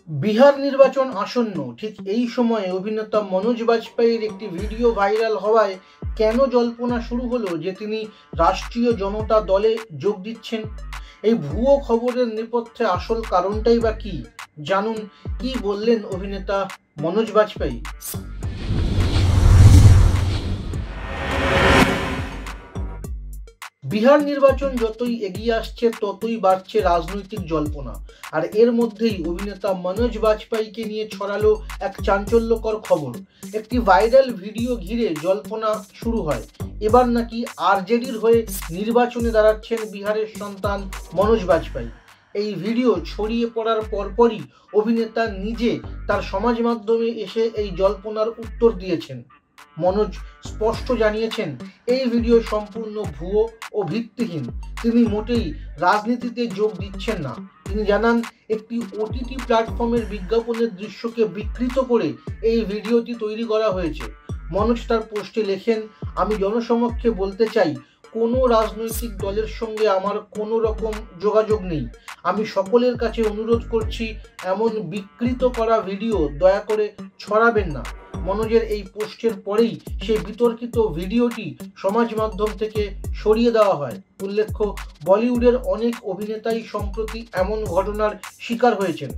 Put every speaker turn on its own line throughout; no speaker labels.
বিহার নির্বাচন আসন্ন, ঠিক এই সময়ে অভিনেতা মনোজ বাজপেয়ীর একটি ভিডিও ভাইরাল হওয়ায় কেন জল্পনা শুরু হলো যে তিনি রাষ্ট্রীয় জনতা দলে যোগ দিচ্ছেন। এই ভুয়ো খবরের নেপথ্যে আসল কারণটাই বা কি, জানুন কি বললেন অভিনেতা মনোজ বাজপেয়ী। বিহার নির্বাচন যতই এগিয়ে আসছে ততই বাড়ছে রাজনৈতিক জল্পনা, আর এর মধ্যেই অভিনেতা মনোজ বাজপেয়ীকে নিয়ে ছড়ালো এক চাঞ্চল্যকর খবর। একটি ভাইরাল ভিডিও ঘিরে জল্পনা শুরু হয়, এবার নাকি আরজেডির হয়ে নির্বাচনে দাঁড়াচ্ছেন বিহারের সন্তান মনোজ বাজপেয়ী। এই ভিডিও ছড়িয়ে পড়ার পরপরই অভিনেতা নিজে তার সমাজ মাধ্যমে এসে এই জল্পনার উত্তর দিয়েছেন। মনোজ স্পষ্ট জানিয়েছেন, এই ভিডিও সম্পূর্ণ ভুয়ো ও ভিত্তিহীন। তিনি মোটেই রাজনীতিতে যোগ দিচ্ছেন না। তিনি জানান, একটি ওটিটি প্ল্যাটফর্মের বিজ্ঞাপনের দৃশ্যকে বিকৃত করে এই ভিডিওটি তৈরি করা হয়েছে। মনোজ তার পোস্টে লেখেন, আমি জনসমক্ষে বলতে চাই, কোনো রাজনৈতিক দলের সঙ্গে আমার কোনো রকম যোগাযোগ নেই। আমি সকলের কাছে অনুরোধ করছি, এমন বিকৃত করা ভিডিও দয়া করে ছড়াবেন না। মনোজের এই পোস্টের পরেই সেই বিতর্কিত ভিডিওটি সমাজ মাধ্যম থেকে সরিয়ে দেওয়া হয়। উল্লেখ্য, বলিউডের অনেক অভিনেতাই সম্প্রতি এমন ঘটনার শিকার হয়েছেন।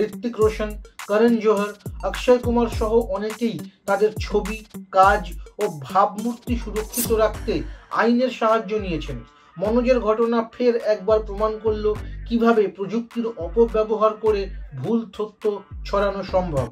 ঋত্বিক রোশন, করণ জোহর, অক্ষয় কুমার সহ অনেকেই তাদের ছবি, কাজ ও ভাবমূর্তি সুরক্ষিত রাখতে আইনের সাহায্য নিয়েছেন। মনোজের ঘটনা ফের একবার প্রমাণ করল কিভাবে প্রযুক্তির অপব্যবহার করে ভুল তথ্য ছড়ানো সম্ভব।